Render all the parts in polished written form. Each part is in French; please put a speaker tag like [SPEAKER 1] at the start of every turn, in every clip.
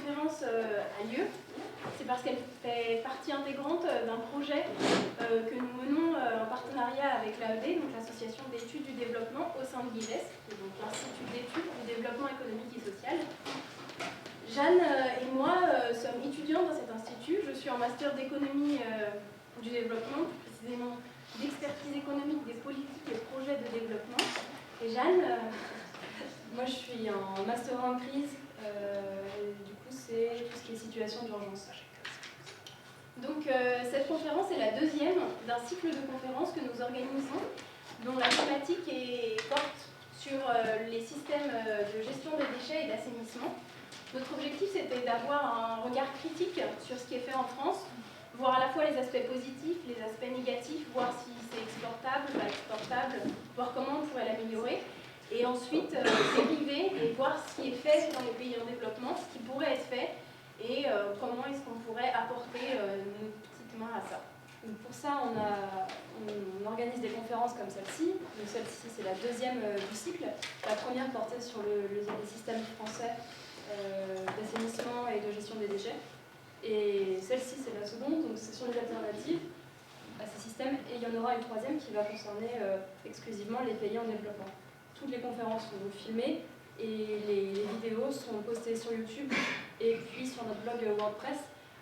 [SPEAKER 1] conférence a lieu, c'est parce qu'elle fait partie intégrante d'un projet que nous menons en partenariat avec l'AED, donc l'Association d'études du développement au sein de l'IDES, qui est donc l'Institut d'études du développement économique et social. Jeanne et moi sommes étudiants dans cet institut. Je suis en master d'économie du développement, plus précisément d'expertise économique des politiques et projets de développement. Et Jeanne, moi je suis en master en crise, du coup c'est tout ce qui est situation d'urgence. Donc cette conférence est la deuxième d'un cycle de conférences que nous organisons, dont la thématique porte sur les systèmes de gestion des déchets et d'assainissement. Notre objectif, c'était d'avoir un regard critique sur ce qui est fait en France, voir à la fois les aspects positifs, les aspects négatifs, voir si c'est exportable, pas exportable, voir comment on pourrait l'améliorer, et ensuite dériver et voir ce qui est fait dans les pays en développement, ce qui pourrait être fait, et comment est-ce qu'on pourrait apporter nos petites mains à ça. Donc pour ça, on organise des conférences comme celle-ci. Donc celle-ci, c'est la deuxième du cycle. La première portait sur les systèmes français d'assainissement et de gestion des déchets. Et celle-ci, c'est la seconde, donc c'est sur les alternatives à ces systèmes. Et il y en aura une troisième qui va concerner exclusivement les pays en développement. Toutes les conférences sont donc filmées et les vidéos sont postées sur YouTube et puis sur notre blog WordPress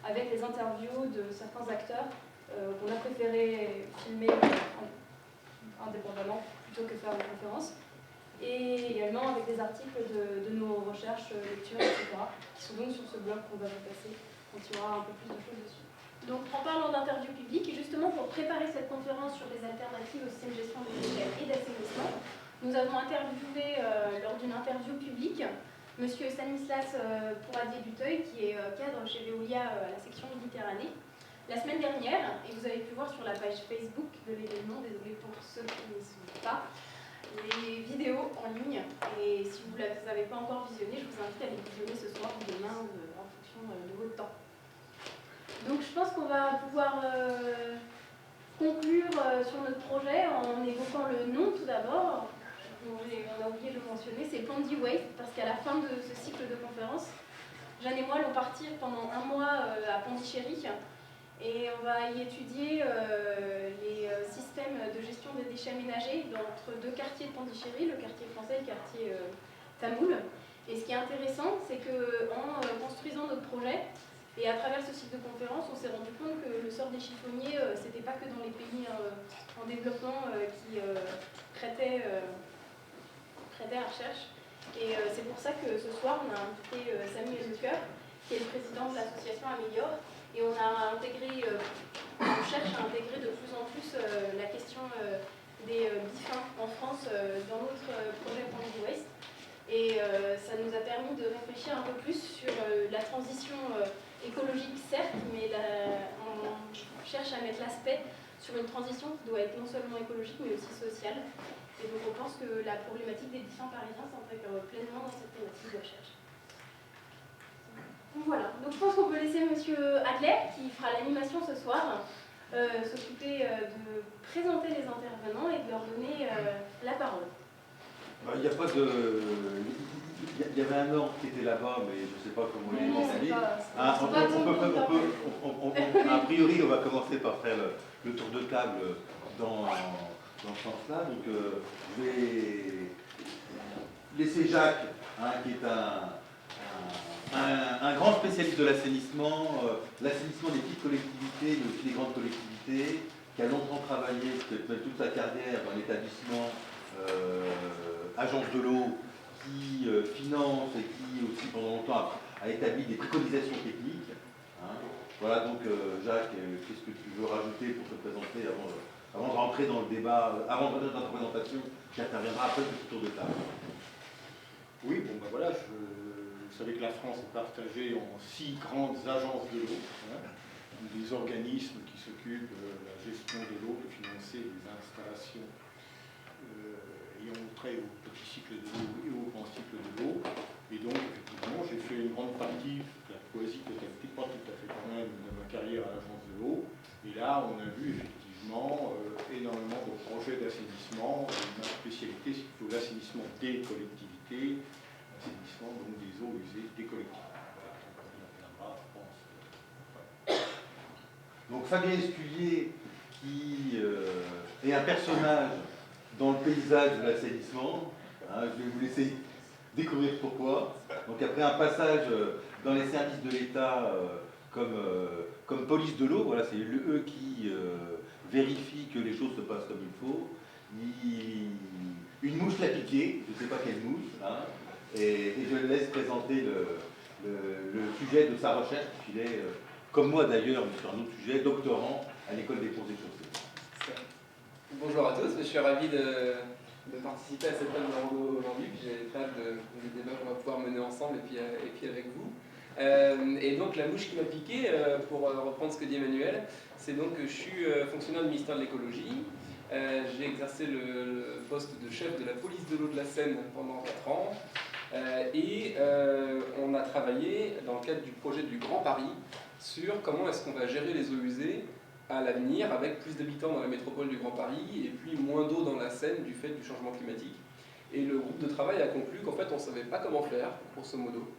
[SPEAKER 1] avec les interviews de certains acteurs qu'on a préféré filmer indépendamment plutôt que faire une conférence. Et également avec des articles de nos recherches, lectures, etc., qui sont donc sur ce blog qu'on va vous passer quand il y aura un peu plus de choses dessus. Donc en parlant d'interviews publiques, justement pour préparer cette conférence sur les alternatives au système de gestion des déchets et d'assainissement, nous avons interviewé lors d'une interview publique M. Stanislas Pouradier-Duteuil, qui est cadre chez Veolia à la section Méditerranée, la semaine dernière, et vous avez pu voir sur la page Facebook de l'événement, désolé pour ceux qui n'y sont pas, les vidéos en ligne, et si vous ne les avez pas encore visionnées, je vous invite à les visionner ce soir ou demain en fonction de votre temps. Donc je pense qu'on va pouvoir conclure sur notre projet en évoquant le nom tout d'abord. On a oublié de le mentionner, c'est Pondy Waste, parce qu'à la fin de ce cycle de conférences, Jeanne et moi allons partir pendant un mois à Pondichéry, et on va y étudier les systèmes de gestion des déchets ménagers entre deux quartiers de Pondichéry, le quartier français et le quartier tamoul. Et ce qui est intéressant, c'est qu'en construisant notre projet, et à travers ce cycle de conférences, on s'est rendu compte que le sort des chiffonniers, c'était pas que dans les pays en développement qui prêtaient à recherche. Et c'est pour ça que ce soir, on a invité Samuel Lecoeur, qui est le président de l'association Améliore. Et on cherche à intégrer de plus en plus la question des bifins en France dans notre projet Pondy Waste. Et ça nous a permis de réfléchir un peu plus sur la transition écologique, certes, mais on cherche à mettre l'aspect sur une transition qui doit être non seulement écologique, mais aussi sociale. Et donc on pense que la problématique des bifins parisiens s'intègre pleinement dans cette thématique de recherche. Donc voilà, donc je pense qu'on peut laisser M. Adler, qui fera l'animation ce soir, s'occuper de présenter les intervenants et de leur donner la parole.
[SPEAKER 2] Il n'y a pas de... Il y avait un ordre qui était là-bas, mais je ne sais pas comment il est installé. A priori, on va commencer par faire le tour de table dans ce sens-là. Donc, je vais laisser Jacques, qui est un grand spécialiste de l'assainissement, l'assainissement des petites collectivités, mais aussi des grandes collectivités, qui a longtemps travaillé, toute sa carrière dans l'établissement agence de l'eau, qui finance et qui aussi pendant longtemps a établi des préconisations techniques. Voilà, donc Jacques, qu'est-ce que tu veux rajouter pour te présenter avant de rentrer dans le débat, avant de rentrer dans ta présentation, qui interviendra après ce tour de table.
[SPEAKER 3] Oui, bon ben voilà, vous savez que la France est partagée en 6 grandes agences de l'eau, des organismes qui s'occupent de la gestion de l'eau, de financer des installations ayant trait au petit cycle de l'eau et au grand cycle de l'eau. Et donc, effectivement, j'ai fait une grande partie, la quasi totalité, pas tout à fait quand même, de ma carrière à l'agence de l'eau. Et là, on a vu effectivement énormément de projets d'assainissement. Ma spécialité, c'est plutôt l'assainissement des collectivités, l'assainissement donc des eaux usées des collectivités. Voilà.
[SPEAKER 2] Donc Fabien Esculier, qui est un personnage dans le paysage de l'assainissement, hein, je vais vous laisser découvrir pourquoi. Donc après un passage dans les services de l'État comme police de l'eau, voilà, c'est eux qui vérifient que les choses se passent comme il faut. Une mouche l'a piqué, je ne sais pas quelle mouche, hein, et je le laisse présenter le sujet de sa recherche, puisqu'il est, comme moi d'ailleurs, sur un autre sujet, doctorant à l'école des ponts et chaussées.
[SPEAKER 4] Bonjour à tous, je suis ravi de participer à cette table ronde aujourd'hui, puis j'ai très hâte du débat qu'on va pouvoir mener ensemble et puis avec vous. Et donc la mouche qui m'a piqué, pour reprendre ce que dit Emmanuel, c'est donc que je suis fonctionnaire du ministère de l'écologie. J'ai exercé le poste de chef de la police de l'eau de la Seine pendant 4 ans. Et on a travaillé dans le cadre du projet du Grand Paris sur comment est-ce qu'on va gérer les eaux usées à l'avenir avec plus d'habitants dans la métropole du Grand Paris et puis moins d'eau dans la Seine du fait du changement climatique. Et le groupe de travail a conclu qu'en fait on ne savait pas comment faire, grosso modo.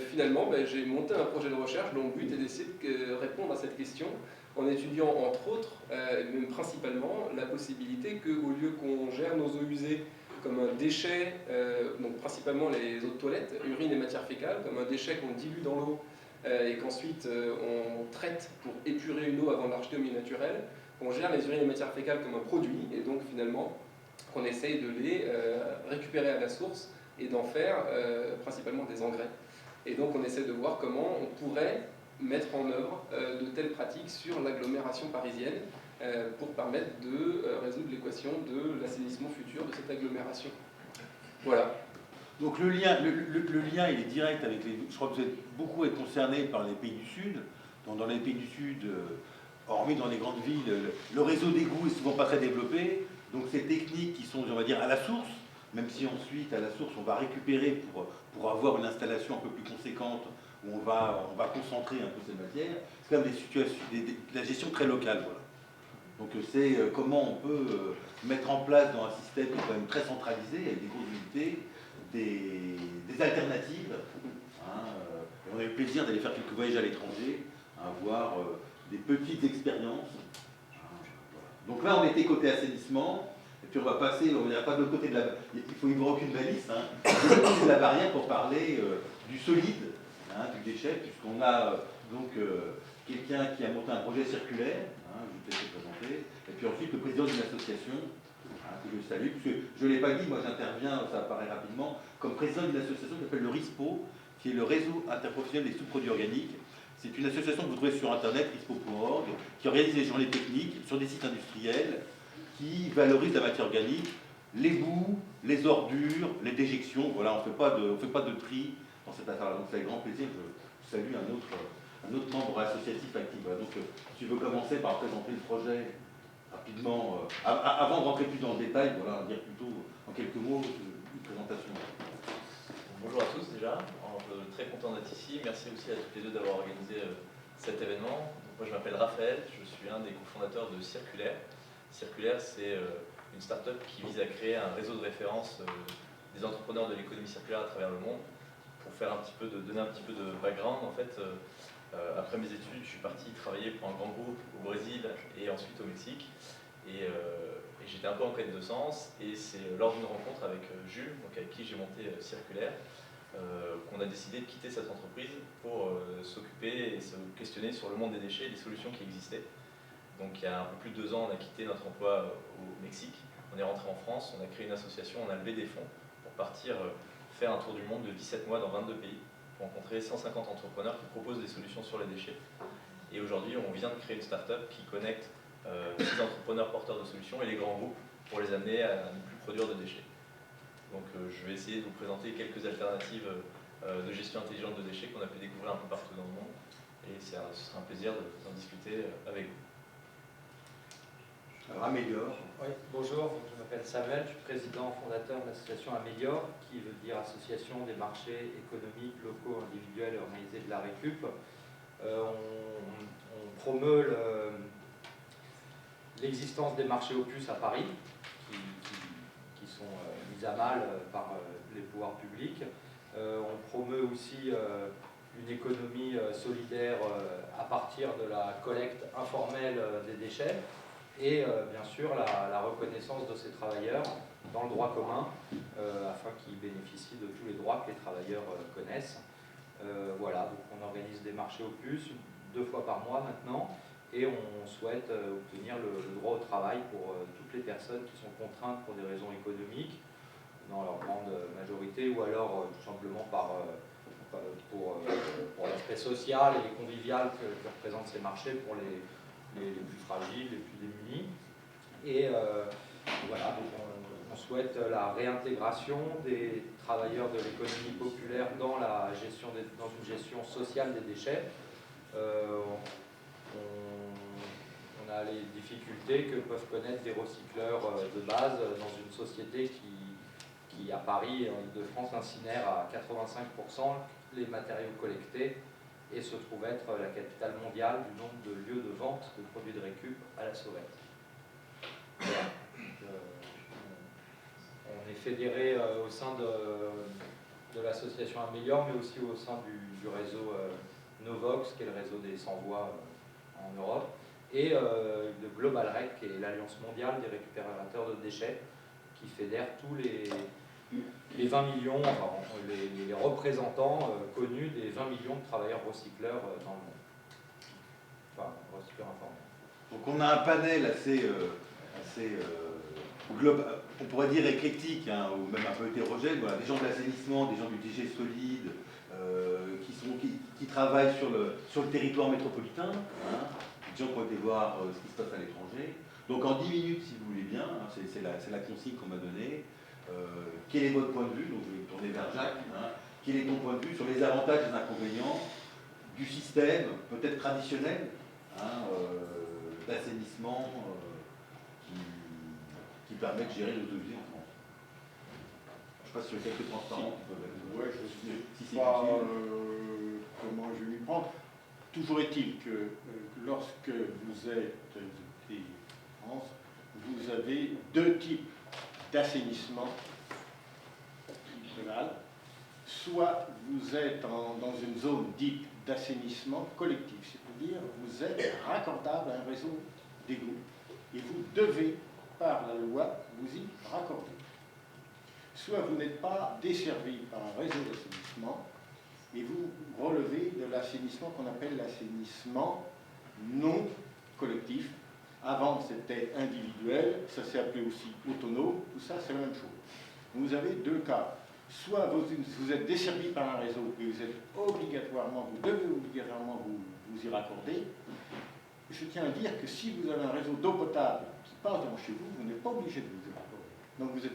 [SPEAKER 4] Finalement, j'ai monté un projet de recherche dont le but est d'essayer de répondre à cette question en étudiant entre autres, même principalement, la possibilité qu'au lieu qu'on gère nos eaux usées comme un déchet, donc principalement les eaux de toilette, urine et matière fécale, comme un déchet qu'on dilue dans l'eau et qu'ensuite on traite pour épurer une eau avant de la rejeter au milieu naturel, qu'on gère les urines et matières fécales comme un produit et donc finalement qu'on essaye de les récupérer à la source et d'en faire principalement des engrais. Et donc on essaie de voir comment on pourrait mettre en œuvre de telles pratiques sur l'agglomération parisienne pour permettre de résoudre l'équation de l'assainissement futur de cette agglomération. Voilà.
[SPEAKER 2] Donc le lien, il est direct avec les... Je crois que vous êtes beaucoup concernés par les pays du Sud. Donc dans les pays du Sud, hormis dans les grandes villes, le réseau d'égouts est souvent pas très développé. Donc ces techniques qui sont, on va dire, à la source, même si ensuite à la source on va récupérer pour avoir une installation un peu plus conséquente, où on va concentrer un peu ces matières, c'est quand même des situations, de la gestion très locale. Voilà. Donc c'est comment on peut mettre en place dans un système qui est quand même très centralisé, avec des grosses unités, des alternatives. Hein, on a eu le plaisir d'aller faire quelques voyages à l'étranger, voir des petites expériences. Voilà. Donc là on était côté assainissement, et puis on va passer, on n'ira pas de l'autre côté de la... Il faut une aucune balise, hein, de l'autre côté de la barrière pour parler du solide, hein, du déchet, puisqu'on a donc quelqu'un qui a monté un projet circulaire, hein, je vais peut-être le présenter, et puis ensuite le président d'une association, hein, que je salue, parce que je ne l'ai pas dit, moi j'interviens, ça apparaît rapidement, comme président d'une association qui s'appelle le RISPO, qui est le Réseau Interprofessionnel des Sous-Produits Organiques. C'est une association que vous trouvez sur internet, rispo.org, qui organise des journées techniques sur des sites industriels, qui valorise la matière organique, les boues, les ordures, les déjections. Voilà, on ne fait pas de tri dans cette affaire-là. Donc c'est avec grand plaisir que je salue un autre membre associatif actif. Voilà. Donc tu veux commencer par présenter le projet rapidement, avant de rentrer plus dans le détail, voilà, dire plutôt en quelques mots une présentation.
[SPEAKER 5] Bonjour à tous déjà, très content d'être ici. Merci aussi à toutes les deux d'avoir organisé cet événement. Donc, moi je m'appelle Raphaël, je suis un des cofondateurs de Circulaire. Circulaire, c'est une start-up qui vise à créer un réseau de référence des entrepreneurs de l'économie circulaire à travers le monde. Pour faire donner un petit peu de background, en fait, après mes études, je suis parti travailler pour un grand groupe au Brésil et ensuite au Mexique. Et j'étais un peu en quête de sens. Et c'est lors d'une rencontre avec Jules, donc avec qui j'ai monté Circulaire, qu'on a décidé de quitter cette entreprise pour s'occuper et se questionner sur le monde des déchets et les solutions qui existaient. Donc il y a un peu plus de 2 ans, on a quitté notre emploi au Mexique, on est rentré en France, on a créé une association, on a levé des fonds pour partir faire un tour du monde de 17 mois dans 22 pays, pour rencontrer 150 entrepreneurs qui proposent des solutions sur les déchets. Et aujourd'hui, on vient de créer une start-up qui connecte ces entrepreneurs porteurs de solutions et les grands groupes pour les amener à ne plus produire de déchets. Donc je vais essayer de vous présenter quelques alternatives de gestion intelligente de déchets qu'on a pu découvrir un peu partout dans le monde. Et ce sera un plaisir d'en discuter avec vous.
[SPEAKER 2] Alors, Améliore.
[SPEAKER 6] Oui, bonjour, je m'appelle Samuel, je suis président fondateur de l'association Améliore, qui veut dire Association des marchés économiques, locaux, individuels et organisés de la récup. On promeut l'existence des marchés opus à Paris, qui sont mis à mal par les pouvoirs publics. On promeut aussi une économie solidaire à partir de la collecte informelle des déchets et bien sûr la reconnaissance de ces travailleurs dans le droit commun afin qu'ils bénéficient de tous les droits que les travailleurs connaissent. Voilà, donc on organise des marchés au plus 2 fois par mois maintenant et on souhaite obtenir le droit au travail pour toutes les personnes qui sont contraintes pour des raisons économiques dans leur grande majorité ou alors tout simplement pour l'aspect social et convivial que représentent ces marchés pour les plus fragiles, les plus démunis. Et voilà, donc on souhaite la réintégration des travailleurs de l'économie populaire dans une gestion sociale des déchets. On a les difficultés que peuvent connaître des recycleurs de base dans une société qui à Paris et en Ile-de-France incinère à 85% les matériaux collectés et se trouve être la capitale mondiale du nombre de lieux de vente de produits de récup à la sauvette. Voilà. On est fédéré au sein de l'association Améliore, mais aussi au sein du réseau Novox, qui est le réseau des sans-voix en Europe, et de Global Rec, qui est l'Alliance mondiale des récupérateurs de déchets, qui fédère tous les 20 millions, enfin, les représentants connus des 20 millions de travailleurs recycleurs dans le monde. Enfin, recycleurs informels.
[SPEAKER 2] Donc on a un panel assez global, on pourrait dire éclectique, hein, ou même un peu hétérogène. Voilà, des gens de l'assainissement, des gens du DG solide, qui travaillent sur le territoire métropolitain, hein, des gens qui ont été voir ce qui se passe à l'étranger. Donc en 10 minutes, si vous voulez bien, hein, c'est la consigne qu'on m'a donnée. Quel est votre point de vue? Donc je vais me tourner vers Jacques. Hein, quel est ton point de vue sur les avantages et les inconvénients du système, peut-être traditionnel, hein, d'assainissement qui permet de gérer l'eau de vie en France? Je ne sais pas si il y a quelques transparents qui peuvent être.
[SPEAKER 3] Ouais, je sais
[SPEAKER 2] si c'est
[SPEAKER 3] pas
[SPEAKER 2] utile.
[SPEAKER 3] comment je vais m'y prendre. Toujours est-il que lorsque vous êtes député en France, vous avez 2 types d'assainissement local. Soit vous êtes dans une zone dite d'assainissement collectif, c'est-à-dire vous êtes raccordable à un réseau d'égouts et vous devez, par la loi, vous y raccorder. Soit vous n'êtes pas desservi par un réseau d'assainissement et vous relevez de l'assainissement qu'on appelle l'assainissement non collectif. Avant c'était individuel, ça s'est appelé aussi autonome, tout ça c'est la même chose. Vous avez 2 cas. Soit vous êtes desservi par un réseau et vous devez obligatoirement vous y raccorder. Je tiens à dire que si vous avez un réseau d'eau potable qui passe devant chez vous, vous n'êtes pas obligé de vous y raccorder. Donc vous êtes